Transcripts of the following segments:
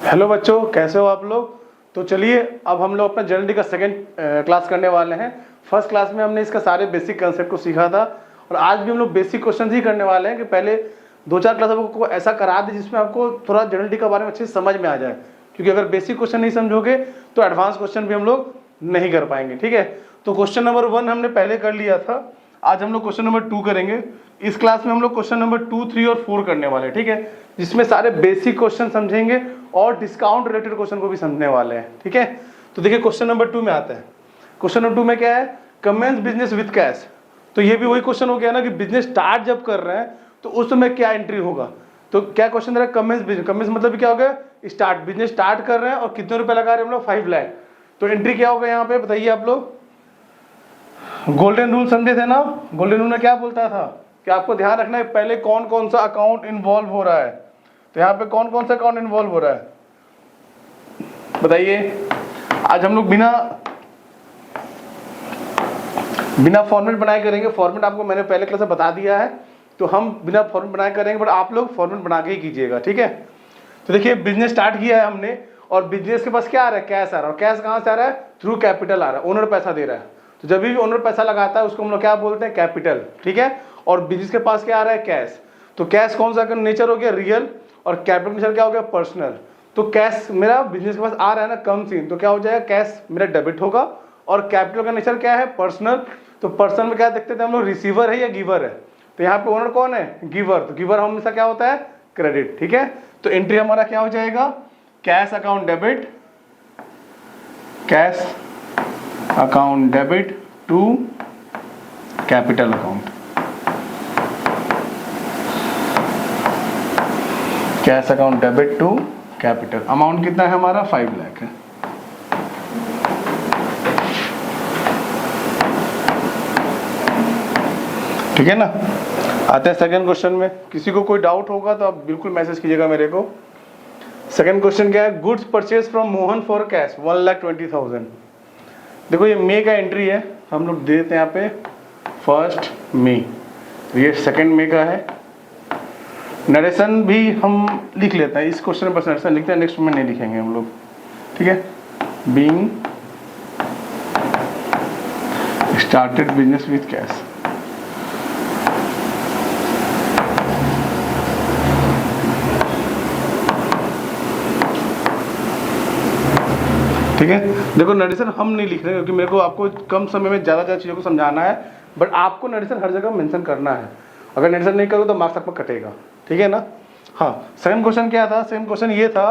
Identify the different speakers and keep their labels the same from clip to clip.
Speaker 1: Hello बच्चों, कैसे हो आप लोग। तो चलिए अब हम लोग अपना जनरल का सेकंड क्लास करने वाले हैं। फर्स्ट क्लास में हमने इसका सारे बेसिक कंसेप्ट को सीखा था और आज भी हम लोग बेसिक क्वेश्चन ही करने वाले हैं कि पहले 2-4 क्लास आपको ऐसा करा दे जिसमें आपको थोड़ा जनरल के बारे में अच्छे से समझ में आ जाए, क्योंकि अगर बेसिक क्वेश्चन नहीं समझोगे तो एडवांस क्वेश्चन भी हम लोग नहीं कर पाएंगे। ठीक है, तो क्वेश्चन नंबर 1 हमने पहले कर लिया था, आज हम लोग क्वेश्चन नंबर 2 करेंगे। इस क्लास में हम लोग क्वेश्चन नंबर 2, 3 और 4 करने वाले हैं। ठीक है, जिसमें सारे बेसिक क्वेश्चन समझेंगे और डिस्काउंट रिलेटेड क्वेश्चन को भी समझने वाले हैं। ठीक है, तो देखिए क्वेश्चन नंबर 2 में आते हैं। क्वेश्चन नंबर 2 में क्या है, कमेंस बिजनेस विद कैश। तो ये भी वही क्वेश्चन हो गया ना कि बिजनेस स्टार्ट जब कर रहे हैं तो उस समय क्या एंट्री होगा। तो क्या क्वेश्चन दे रहा है, कमेंस बिजनेस। कमेंस मतलब क्या हो गया, स्टार्ट, बिजनेस स्टार्ट कर रहे हैं और कितने रुपए लगा रहे हैं हम लोग, 5 लाख। तो एंट्री क्या होगा यहाँ पे बताइए आप लोग। गोल्डन रूल समझे थे ना, गोल्डन रूल में क्या बोलता था कि आपको ध्यान रखना है पहले कौन कौन सा अकाउंट इन्वॉल्व हो रहा है। तो यहाँ पे कौन कौन सा अकाउंट इन्वॉल्व हो रहा है बताइए। आज हम लोग बिना फॉर्मेट बनाए करेंगे। फॉर्मेट आपको मैंने पहले क्लास में बता दिया है, तो हम बिना फॉर्मेट बनाए करेंगे, बट आप लोग फॉर्मेट बना के ही कीजिएगा। ठीक है, तो देखिए बिजनेस स्टार्ट किया है हमने और बिजनेस के पास क्या आ रहा है, कैश आ रहा है। और कैश कहाँ से आ रहा है, थ्रू कैपिटल आ रहा है, ओनर पैसा दे रहा है। तो जब भी ओनर पैसा लगाता है उसको हम लोग क्या बोलते हैं, कैपिटल। ठीक है, और बिजनेस के पास क्या आ रहा है, कैश। तो कैश कौन सा नेचर हो गया, रियल, और कैपिटल नेचर क्या हो गया, पर्सनल। तो कैश मेरा बिजनेस के पास आ रहा है ना, कम सीन, तो क्या हो जाएगा, कैश मेरा डेबिट होगा। और कैपिटल का नेचर क्या है, पर्सनल। तो पर्सनल में क्या देखते थे हम लोग, रिसीवर है या गिवर है। तो यहाँ पे ओनर कौन है, गिवर। तो गिवर हमेशा क्या होता है, क्रेडिट। ठीक है, तो एंट्री हमारा क्या हो जाएगा, cash account debit, cash account debit to capital account. Cash account debit to capital. Amount कितना है हमारा, 5 लाख है। ठीक है ना। आते हैं सेकंड क्वेश्चन में। किसी को कोई डाउट होगा तो आप बिल्कुल मैसेज कीजिएगा मेरे को। सेकंड क्वेश्चन क्या है, goods purchase from Mohan for cash 1,20,000। देखो ये मे का एंट्री है, हम लोग दे देते हैं यहाँ पे 1 मई। ये 2 मई का है। नरेशन भी हम लिख लेते हैं, इस क्वेश्चन पर नरेशन लिखते हैं, नेक्स्ट में नहीं लिखेंगे हम लोग। ठीक है, being started business with cash. ठीक है, देखो नरेशन हम नहीं लिख रहे क्योंकि मेरे को आपको कम समय में ज़्यादा चीज़ों को समझाना है, बट आपको नरेशन हर जगह मेंशन करना है। अगर नरेशन नहीं करोगे तो मार्क्स आपको कटेगा। ठीक है ना। हाँ, सेकंड क्वेश्चन क्या था, सेकंड क्वेश्चन ये था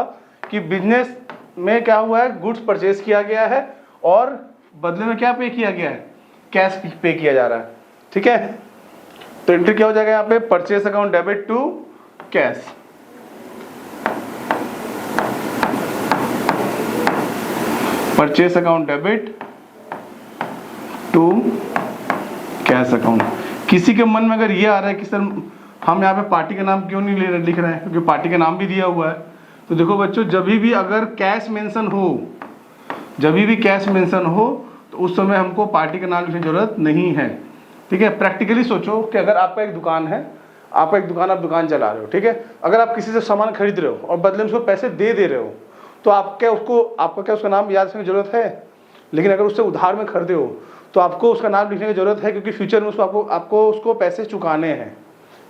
Speaker 1: कि बिजनेस में क्या हुआ है, गुड्स परचेज किया गया है और बदले में क्या पे किया गया है, कैश पे किया जा रहा है। ठीक है, तो एंट्री क्या हो जाएगा यहाँ पे, purchase account debit to cash. Purchase account debit to cash account. किसी के मन में अगर ये आ रहा है कि सर हम यहाँ पे पार्टी का नाम क्यों नहीं लिख रहे हैं, क्योंकि पार्टी का नाम भी दिया हुआ है। तो देखो बच्चों, जब भी अगर कैश मेंशन हो, जब भी कैश मेंशन हो तो उस समय हमको पार्टी का नाम लिखने की जरूरत नहीं है। ठीक है, प्रैक्टिकली सोचो कि अगर आपका एक दुकान है, आप दुकान चला रहे हो। ठीक है, अगर आप किसी से सामान खरीद रहे हो और बदले में उसको पैसे दे रहे हो, तो आपका क्या उसका नाम याद रखने की जरूरत है। लेकिन अगर उससे उधार में खरीदे हो तो आपको उसका नाम लिखने की जरूरत है, क्योंकि फ्यूचर में आपको उसको पैसे चुकाने हैं।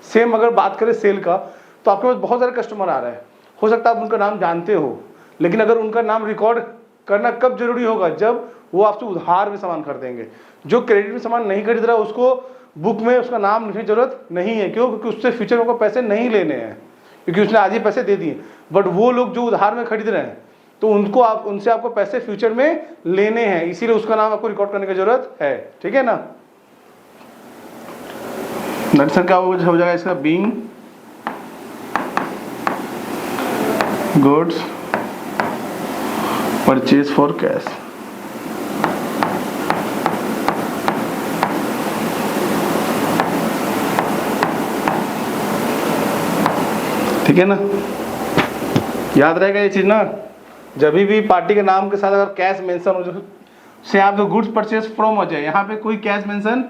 Speaker 1: सेम अगर बात करें सेल का, तो आपके पास बहुत सारे कस्टमर आ रहे हैं, हो सकता है आप उनका नाम जानते हो, लेकिन अगर उनका नाम रिकॉर्ड करना कब जरूरी होगा, जब वो आपसे उधार में सामान खरीदेंगे। जो क्रेडिट में सामान नहीं खरीद रहा है उसको बुक में उसका नाम लिखने की जरूरत नहीं है। क्यों, क्योंकि उससे फ्यूचर में आपको पैसे नहीं लेने हैं, क्योंकि उसने आज ही पैसे दे दिए। बट वो लोग जो उधार में खरीद रहे हैं तो उनसे आपको पैसे फ्यूचर में लेने हैं, इसीलिए उसका नाम आपको रिकॉर्ड करने की जरूरत है। ठीक है ना। नरेशन क्या हो जाएगा इसका, being goods purchase for cash. ठीक है ना, याद रहेगा ये चीज ना। जब भी पार्टी के नाम के साथ अगर कैश मेंशन हो, से आप तो गुड्स परचेज फ्रॉम अजय, यहाँ पे कोई कैश मेंशन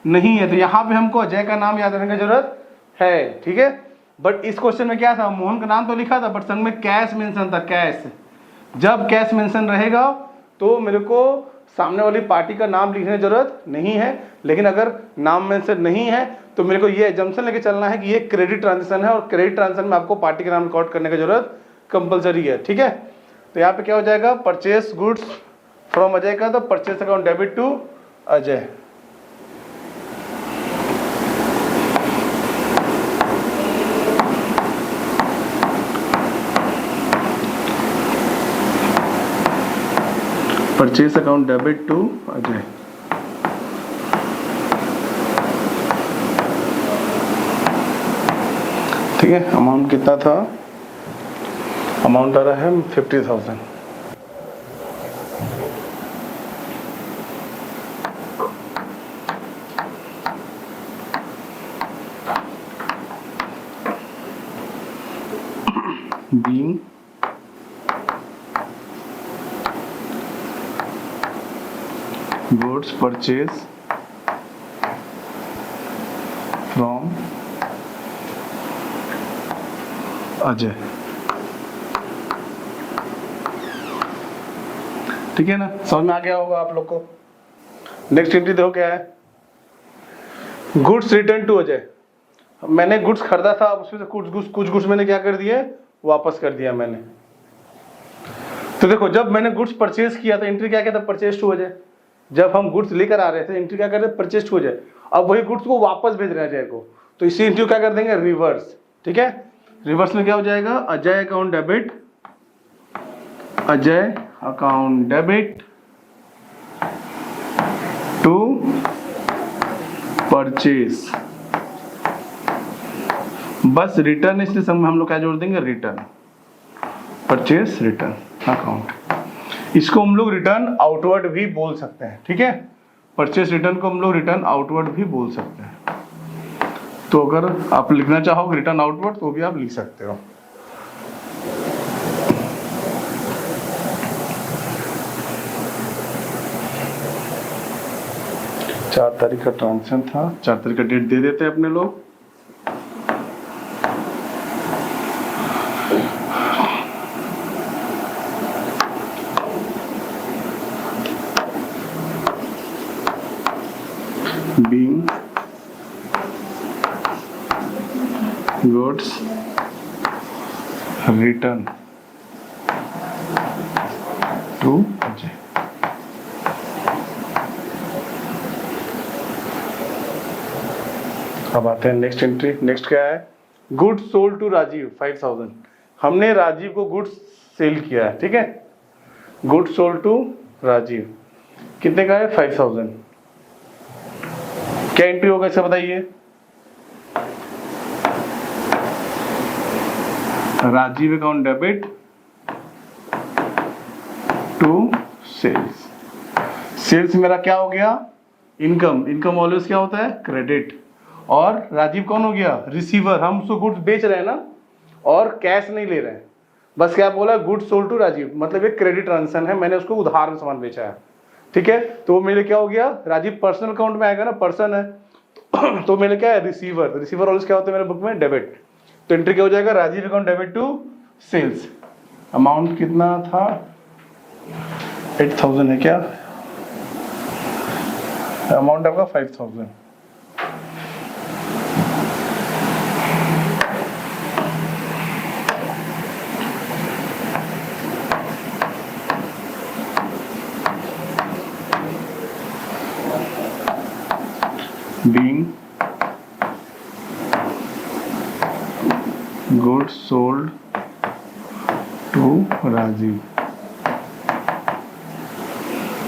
Speaker 1: नहीं है, तो यहाँ पे हमको अजय का नाम याद रखने की जरूरत है। ठीक है, बट इस क्वेश्चन में क्या था, मोहन का नाम तो लिखा था बट संग में कैश मेंशन था, कैश। जब कैश मेंशन रहेगा तो मेरे को सामने वाली पार्टी का नाम लिखने की जरूरत नहीं है, लेकिन अगर नाम मेंशन नहीं है तो मेरे को ये एजम्पशन लेके चलना है कि ये क्रेडिट ट्रांजेक्शन है और क्रेडिट ट्रांजेक्शन में आपको पार्टी का नाम रिकॉर्ड करने की जरूरत कंपलसरी है। ठीक है, तो यहाँ पे क्या हो जाएगा, परचेस गुड्स फ्रॉम अजय का, तो purchase account debit to Ajay. Purchase account debit to Ajay. ठीक है, अमाउंट कितना था, अमाउंट आ रहा है 50,000। being goods purchased from Ajay. ठीक है ना, समझ में आ गया होगा आप लोग को। नेक्स्ट एंट्री देखो क्या है, गुड्स रिटर्न टू अजय। मैंने गुड्स खरीदा था, उसमें से कुछ गुड्स मैंने क्या कर दिए, वापस कर दिया मैंने। तो देखो जब मैंने गुड्स परचेज किया तो एंट्री क्या कहता है, परचेज टू अजय। जब हम गुड्स लेकर आ रहे थे एंट्री क्या कर रहे थे, परचेज टू अजय। अब वही गुड्स को वापस भेज रहे हैं अजय को, तो इसी एंट्री को क्या कर देंगे, रिवर्स। ठीक है, रिवर्स में क्या हो जाएगा, Ajay account debit, Ajay account debit to purchase. बस रिटर्न इसलिए संग में हम लोग क्या जोड़ देंगे, रिटर्न, परचेज रिटर्न अकाउंट। इसको हम लोग रिटर्न आउटवर्ड भी बोल सकते हैं। ठीक है, परचेज रिटर्न को हम लोग रिटर्न आउटवर्ड भी बोल सकते हैं। तो अगर आप लिखना चाहो रिटर्न आउटवर्ड तो भी आप लिख सकते हो। चार तारीख का ट्रांजेक्शन था, 4 तारीख का डेट दे देते हैं अपने लोग। being goods return to Ajay. अब आते हैं नेक्स्ट एंट्री। नेक्स्ट क्या है, गुड्स सोल्ड टू राजीव 5000। हमने राजीव को गुड्स सेल किया है। ठीक है, गुड्स सोल्ड टू राजीव कितने का है, 5000। क्या एंट्री होगा इसे बताइए, Rajeev account debit to sales. Sales मेरा क्या हो गया, इनकम। इनकम ऑलवेज क्या होता है, क्रेडिट। और राजीव कौन हो गया, रिसीवर। हम उसको गुड्स बेच रहे हैं ना, और कैश नहीं ले रहे हैं। बस क्या बोला, गुड्स सोल्ड टू राजीव, मतलब एक क्रेडिट ट्रांजेक्शन है, मैंने उसको उधार में सामान बेचा है। ठीक है, तो मेरे क्या हो गया, राजीव पर्सनल अकाउंट में आएगा ना, पर्सन है तो मेरे क्या है, रिसीवर। रिसीवर ऑलवेज क्या होता है मेरे बुक में, डेबिट। तो एंट्री क्या हो जाएगा, Rajeev account debit to sales. Amount कितना था, 8000 है क्या, अमाउंट आपका 5000। being goods sold to Rajiv.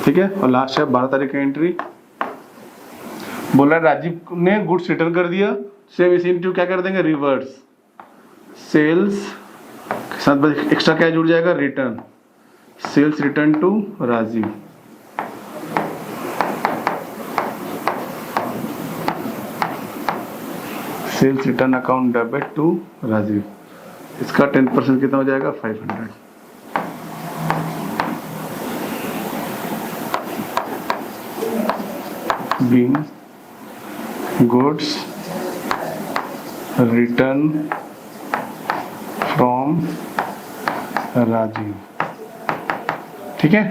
Speaker 1: ठीक है, और लास्ट है 12 तारीख का एंट्री। बोला राजीव ने गुड्स रिटर्न कर दिया, सेम इसी एंट्री क्या कर देंगे, रिवर्स। सेल्स के साथ एक्स्ट्रा क्या जुड़ जाएगा, return. Sales return to Rajeev. Sales return account debit to Rajeev. इसका 10% कितना हो जाएगा, 500। being goods return from Rajeev. ठीक है,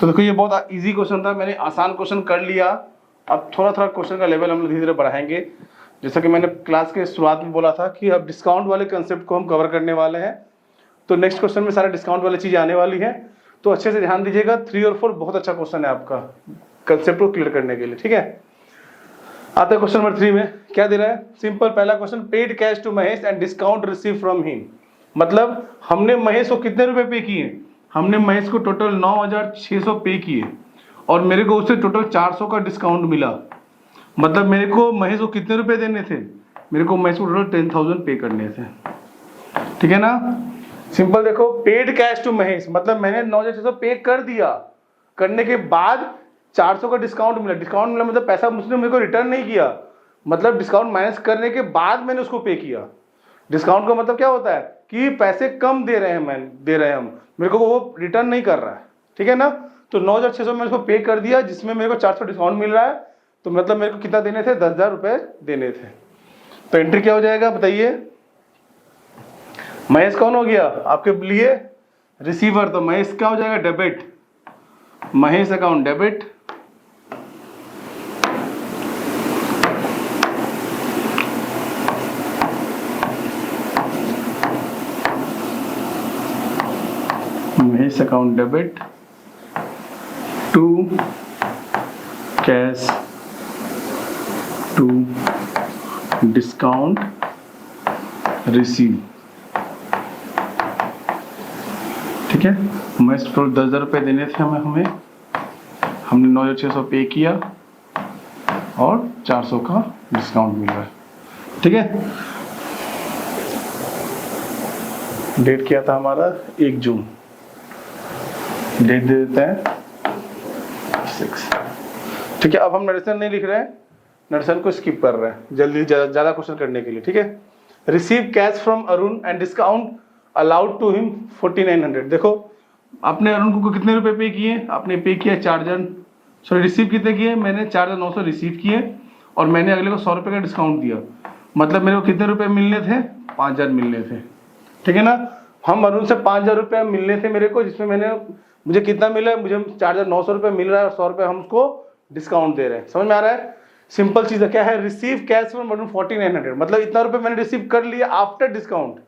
Speaker 1: तो देखो ये बहुत इजी क्वेश्चन था, मैंने आसान क्वेश्चन कर लिया। अब थोड़ा थोड़ा क्वेश्चन का लेवल हम लोग धीरे धीरे बढ़ाएंगे। जैसा कि मैंने क्लास के शुरुआत में बोला था कि अब डिस्काउंट वाले कंसेप्ट को हम कवर करने वाले हैं, तो नेक्स्ट क्वेश्चन में सारे डिस्काउंट वाली चीज़ आने वाली है, तो अच्छे से ध्यान दीजिएगा। 3 और 4 बहुत अच्छा क्वेश्चन है आपका कंसेप्ट को क्लियर करने के लिए। ठीक है, आता है क्वेश्चन नंबर 3 में क्या दे रहा है। सिंपल पहला question, paid cash to Mahesh and discount receive from him. मतलब हमने महेश को कितने रुपए पे किए, हमने महेश को टोटल 9600 पे किए और मेरे को उससे टोटल 400 का डिस्काउंट मिला। मतलब मेरे को महेश को कितने रुपए देने थे, मेरे को महेश को टोटल 10,000 पे करने थे। ठीक है ना, सिंपल। देखो पेड कैश टू महेश मतलब मैंने 9600 पे कर दिया, करने के बाद 400 का डिस्काउंट मिला। डिस्काउंट मिला मतलब पैसा उसने मेरे को रिटर्न नहीं किया, मतलब डिस्काउंट माइनस करने के बाद मैंने उसको पे किया। डिस्काउंट का मतलब क्या होता है कि पैसे कम दे रहे हैं हम, मेरे को वो रिटर्न नहीं कर रहा है। ठीक है ना, तो 9600 में उसको पे कर दिया, जिसमें मेरे को 400 डिस्काउंट मिल रहा है, तो मतलब मेरे को कितना देने थे, 10,000 रुपए देने थे। तो एंट्री क्या हो जाएगा बताइए। महेश कौन हो गया आपके लिए, रिसीवर, तो महेश क्या हो जाएगा, debit. Mahesh account debit, Mahesh account debit to cash to discount receive. ठीक है, महेश को 10,000 रुपये देने थे हमने 9,600 पे किया और 400 का डिस्काउंट मिल रहा है। ठीक है, डेट क्या था हमारा 1 जून, डेट दे देते हैं 6। ठीक है, अब हम नरेशन नहीं लिख रहे हैं, नरेशन को स्किप कर रहे हैं जल्दी ज्यादा क्वेश्चन करने के लिए। ठीक है, receive cash from Arun and discount allowed to him 4900। देखो आपने अरुण को कितने रुपए पे किए, आपने पे किया 4,000, सॉरी रिसीव कितने किए, मैंने 4,900 रिसीव किए और मैंने अगले को 100 रुपए का डिस्काउंट दिया। मतलब मेरे को कितने रुपए मिलने थे, 5,000 मिलने थे। ठीक है ना, हम अरुण से 5,000 रुपये मिलने थे मेरे को, जिसमें मुझे कितना मिला, मुझे 4,900 रुपये मिल रहा है और 100 रुपये हम उसको डिस्काउंट दे रहे हैं। समझ में आ रहा है, सिंपल चीज है। क्या है, रिसीव कैश फ्रॉम अरुण 4900, मतलब इतना रुपये मैंने रिसीव कर लिया आफ्टर डिस्काउंट।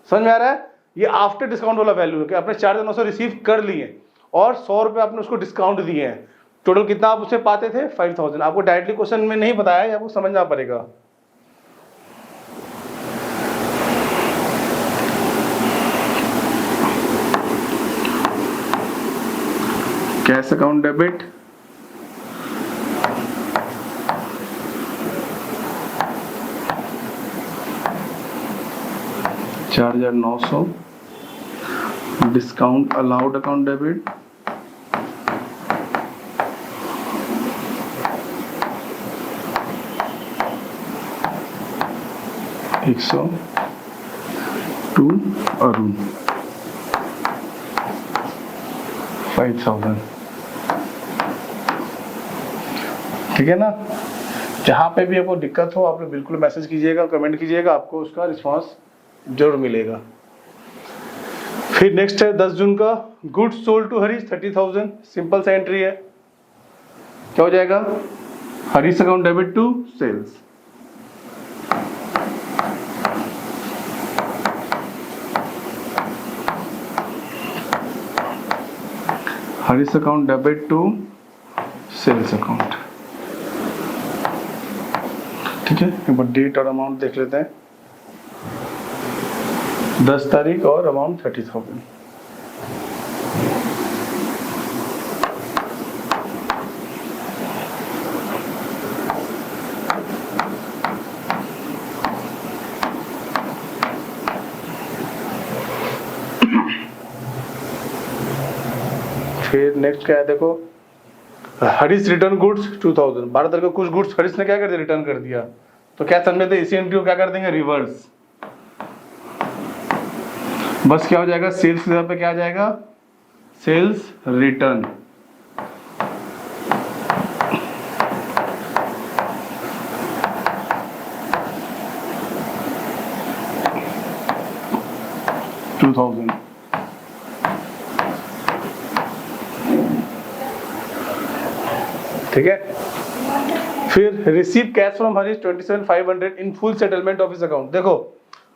Speaker 1: समझ में आ रहा है, ये आफ्टर डिस्काउंट वाला वैल्यू है कि आपने 4,900 रिसीव कर लिए और 100 रुपये आपने उसको डिस्काउंट दिए हैं। टोटल कितना आप उससे पाते थे, 5,000। आपको डायरेक्टली क्वेश्चन में नहीं बताया, आपको समझना पड़ेगा। Cash account debit $4,900, discount allowed account debit $100 to Arun 5,000। ठीक है ना, जहां पे भी आपको दिक्कत हो आप बिल्कुल मैसेज कीजिएगा, कमेंट कीजिएगा, आपको उसका रिस्पांस जरूर मिलेगा। फिर नेक्स्ट है 10 जून का, goods sold to Harish 30,000। Simple सा एंट्री है, क्या हो जाएगा, Harish account debit to sales. Harish account debit to sales account. ठीक है, एक बार डेट और अमाउंट देख लेते हैं, 10 तारीख और अमाउंट 30,000। फिर नेक्स्ट क्या है, देखो हरीश रिटर्न गुड्स 2,000। 12 तारीख को कुछ गुड्स हरीश ने क्या कर दिया, रिटर्न कर दिया, तो क्या समझते हैं, इसी एंट्री को क्या कर देंगे, रिवर्स। बस क्या हो जाएगा, सेल्स की जगह पे क्या आ जाएगा, सेल्स रिटर्न। 62,000। ठीक है। फिर receive cash from Harish 27,500 in full settlement of his account. देखो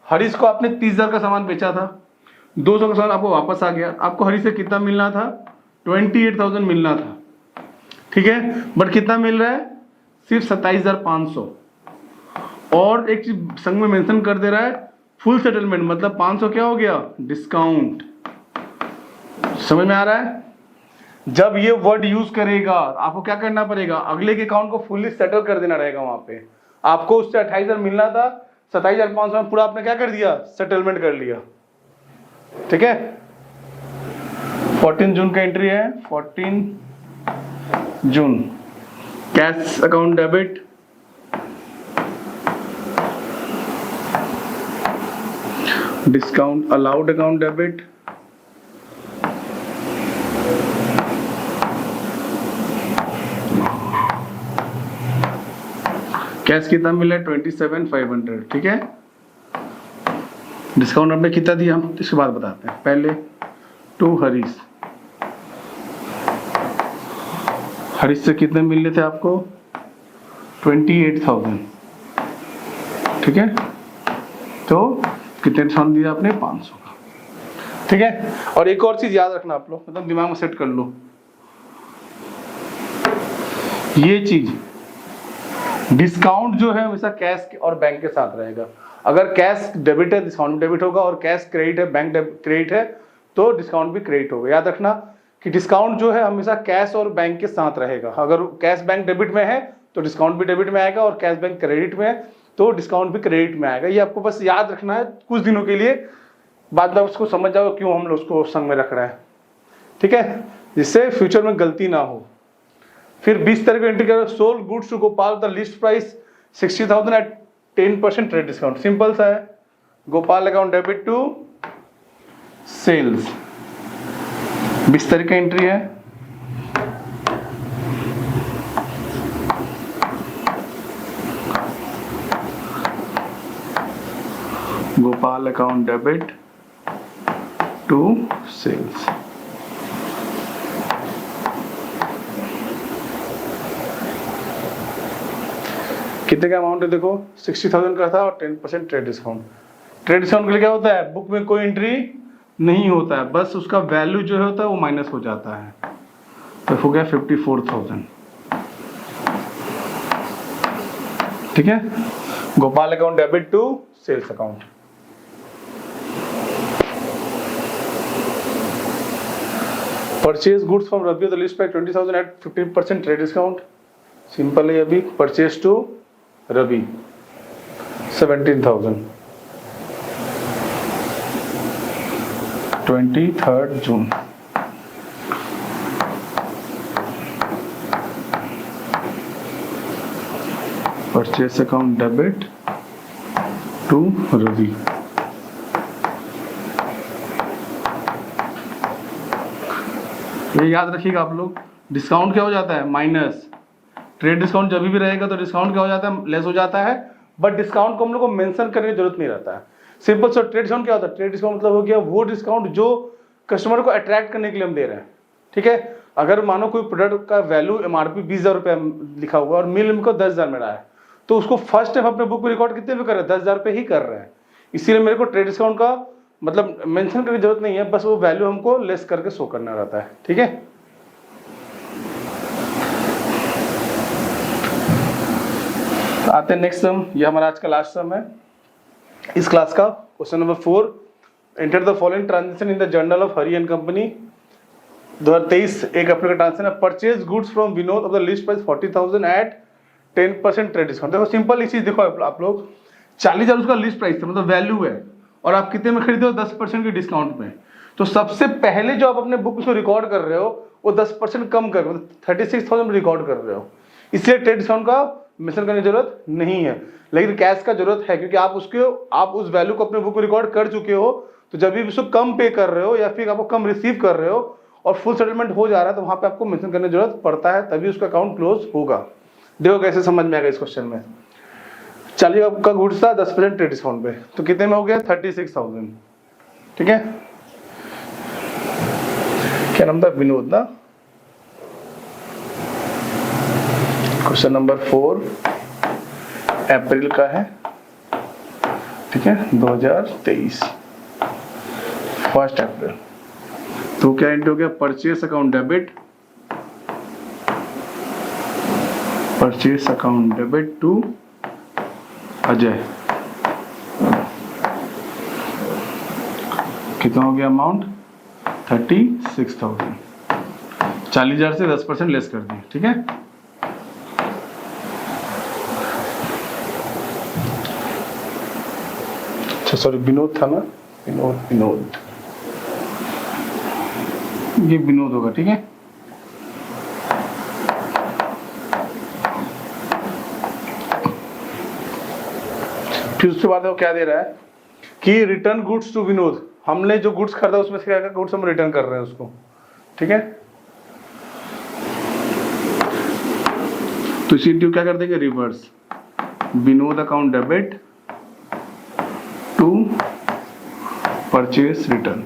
Speaker 1: हरीश को आपने 30,000 का सामान बेचा था, 200 का सामान आपको वापस आ गया, आपको हरीश से कितना मिलना था? 28,000 मिलना था। ठीक है, बट कितना मिल रहा है? सिर्फ 27,500। और एक चीज संग में मेंशन कर दे रहा है, फुल सेटलमेंट मतलब 500 क्या हो गया? डिस्काउंट। समझ में आ रहा है? जब ये वर्ड यूज करेगा आपको क्या करना पड़ेगा? अगले के अकाउंट को फुल्ली सेटल कर देना रहेगा। वहां पे आपको उससे 28,000 मिलना था, 27,500 में पूरा आपने क्या कर दिया? सेटलमेंट कर लिया। ठीक है, 14 जून का एंट्री है, 14 जून। Cash account debit, discount allowed account debit, cash कितना मिला? 27,500। ठीक है, डिस्काउंट आपने कितना दिया हम इसके बाद बताते हैं। पहले टू हरीश, हरीश से कितने मिलने थे आपको? 28,000। ठीक है, तो कितने डिस्काउंट दिया आपने? 500 का। ठीक है, और एक और चीज याद रखना आप लोग, मतलब दिमाग में सेट कर लो, ये चीज डिस्काउंट जो है हमेशा कैश और बैंक के साथ रहेगा। अगर कैश डेबिट है डिस्काउंट भी डेबिट होगा, और कैश क्रेडिट है बैंक क्रेडिट है तो डिस्काउंट भी क्रेडिट होगा। याद रखना कि डिस्काउंट जो है हमेशा कैश और बैंक के साथ रहेगा। अगर कैश बैंक डेबिट में है तो डिस्काउंट भी डेबिट में आएगा, और कैश बैंक क्रेडिट में है तो डिस्काउंट भी क्रेडिट में आएगा। ये आपको बस याद रखना है कुछ दिनों के लिए, बाद में उसको समझ जाओ क्यों हम लोग उसको संग में रख रहे हैं। ठीक है, जिससे फ्यूचर में गलती ना हो। फिर 20 तारीख को एंट्री करो, sold goods to Gopal the list price 60,000 at 10% trade discount. Simple सा है, Gopal account debit to sales. 20 तारीख का एंट्री है, Gopal account debit to sales. कितने का अमाउंट है? देखो 60,000 का था और 10% ट्रेड डिस्काउंट। ट्रेड डिस्काउंट के लिए क्या होता है? बुक में कोई एंट्री नहीं होता है, बस उसका वैल्यू जो होता है वो माइनस हो जाता है। तो हो गया 54,000। ठीक है, Gopal account debit to sales account. Purchase goods from Ravi the list price 20,000 at 15% trade discount. Simple है अभी, purchase to Ravi 17,000, 23 June. Purchase account debit to Ravi. ये याद रखिएगा आप लोग, डिस्काउंट क्या हो जाता है? माइनस। ट्रेड डिस्काउंट जब भी रहेगा तो डिस्काउंट क्या हो जाता है? लेस हो जाता है, बट डिस्काउंट को हम लोग को मेंशन करने की जरूरत नहीं रहता है। सिंपल सा ट्रेड डिस्काउंट क्या होता है? ट्रेड डिस्काउंट मतलब हो गया वो डिस्काउंट जो कस्टमर को अट्रैक्ट करने के लिए हम दे रहे हैं। ठीक है, अगर मानो कोई प्रोडक्ट का वैल्यू MRP 20,000 रुपया लिखा हुआ और मिल को 10,000 में रहा है, तो उसको फर्स्ट टाइम अपने बुक में रिकॉर्ड कितने पे कर रहे हैं? 10,000 पे ही कर रहे हैं। इसीलिए मेरे को ट्रेड डिस्काउंट का मतलब मेंशन करने की जरूरत नहीं है, बस वो वैल्यू हमको लेस करके शो करना रहता है। ठीक है, आते हैं नेक्स्ट सम। ये हमारा आज का लास्ट सम है इस क्लास का। Question number 4, enter the following transaction in the journal of Hari and company 2023। 1 April का ट्रांजेक्शन है। Purchase goods from Vinod of the list price 40,000 at 10% trade discount. देखो सिंपल इस चीज देखो आप लोग, 40,000 उसका लिस्ट प्राइस था, मतलब वैल्यू है, और आप कितने में खरीदे हो? 10% के डिस्काउंट में। तो सबसे पहले जो आप अपने बुक में रिकॉर्ड कर रहे हो वो 10% कम कर, मतलब 36,000 में रिकॉर्ड कर रहे हो। इसलिए ट्रेड डिस्काउंट का मेंशन करने की जरूरत नहीं है, लेकिन कैश का जरूरत है, क्योंकि आप उस वैल्यू को अपने बुक में रिकॉर्ड कर चुके हो। तो जब भी उसको कम पे कर रहे हो या फिर आपको कम रिसीव कर रहे हो और फुल सेटलमेंट हो जा रहा है, तो वहां पे आपको मेंशन करने की जरूरत पड़ता है, तभी उसका अकाउंट क्लोज होगा। देखो कैसे समझ में आएगा इस क्वेश्चन में। 40,000 का गुड्स था 10% ट्रेड डिस्काउंट पे, तो कितने में हो गया? 36,000। ठीक है, क्या नाम था, विनोद ना। क्वेश्चन नंबर 4 अप्रैल का है, ठीक है, 2023, 1 अप्रैल। तो क्या एंट्री हो गया, purchase account debit, purchase account debit to Ajay. कितना हो गया अमाउंट, 36,000। 40,000 से 10% लेस कर दिए, ठीक है। अच्छा सॉरी, विनोद था ना, विनोद, ये विनोद होगा, ठीक है। फिर उसके बाद वो क्या दे रहा है कि रिटर्न गुड्स टू विनोद, हमने जो गुड्स खरीदा उसमें से क्या गुड्स हम रिटर्न कर रहे हैं उसको, ठीक है। तो इसी क्या कर देंगे, reverse, Vinod account debit to purchase return.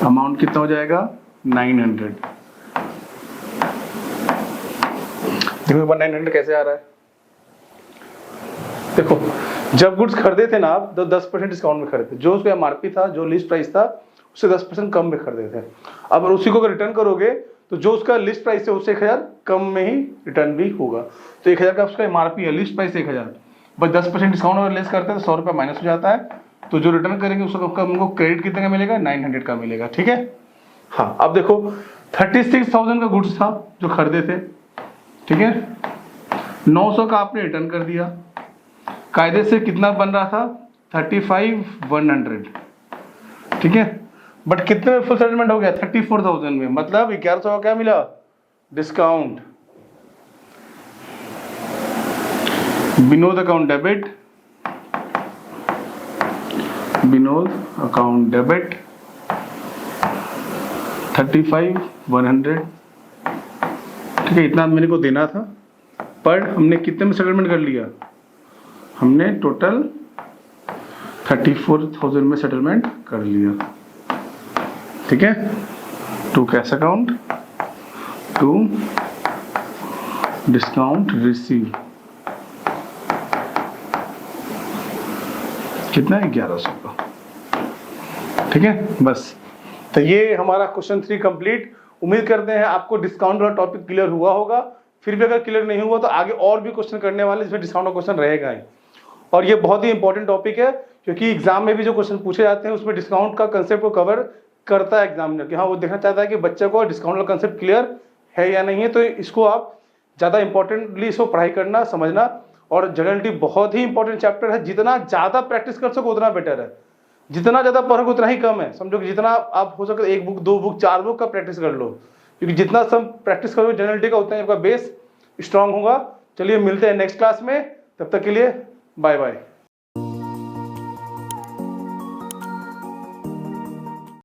Speaker 1: Amount कितना हो जाएगा, 900। देखो 900 कैसे आ रहा है, देखो जब गुड्स खरीदे थे ना आप तो 10% डिस्काउंट में खरीदे, जो उसका एमआरपी था, जो लिस्ट प्राइस था, उससे 10% कम में खरीदे थे। अब उसी को अगर रिटर्न करोगे तो जो उसका लिस्ट प्राइस है उससे 1,000 कम में ही रिटर्न भी होगा। तो 1,000 का उसका एमआरपी है, लिस्ट प्राइस 1,000, बस 10% डिस्काउंट अगर लेस करते हैं तो 100 रुपये माइनस हो जाता है। तो जो रिटर्न करेंगे उसका हमको क्रेडिट कितने का मिलेगा, 900 का मिलेगा, ठीक है। हाँ अब देखो 36,000 का गुड्स था जो खरीदे थे, ठीक है, 900 का आपने रिटर्न कर दिया, कायदे से कितना बन रहा था, 35,100, ठीक है। बट कितने में फुल सेटलमेंट हो गया, 34,000 में, मतलब 1100 का क्या मिला, discount. Vinod account debit, Vinod account debit 35,100, ठीक है, इतना मेरे को देना था, पर हमने कितने में सेटलमेंट कर लिया, हमने टोटल 34,000 में सेटलमेंट कर लिया, ठीक है। To cash account, to discount receive, कितना है, 1100 का, ठीक है। बस तो ये हमारा क्वेश्चन 3 कंप्लीट। उम्मीद करते हैं आपको डिस्काउंट वाला टॉपिक क्लियर हुआ होगा। फिर भी अगर क्लियर नहीं हुआ तो आगे और भी क्वेश्चन करने वाले जिसमें डिस्काउंट का क्वेश्चन रहेगा ही। और ये बहुत ही इंपॉर्टेंट टॉपिक है क्योंकि एग्जाम में भी जो क्वेश्चन पूछे जाते हैं उसमें डिस्काउंट का कंसेप्ट को कवर करता है एग्जामिनर, कि हाँ वो देखना चाहता है कि बच्चे को डिस्काउंट का कंसेप्ट क्लियर है या नहीं है। तो इसको आप ज़्यादा इंपॉर्टेंटली इसको पढ़ाई करना, समझना। और जनरलिटी बहुत ही इंपॉर्टेंट चैप्टर है, जितना ज़्यादा प्रैक्टिस कर सको उतना बेटर है, जितना ज़्यादा पढ़ोगे उतना ही कम है। समझो कि जितना आप हो सके 1 बुक 2 बुक 4 बुक का प्रैक्टिस कर लो, क्योंकि जितना सब प्रैक्टिस करोगे जनरलिटी का उतना आपका बेस स्ट्रांग होगा। चलिए मिलते हैं नेक्स्ट क्लास में, तब तक के लिए बाय बाय।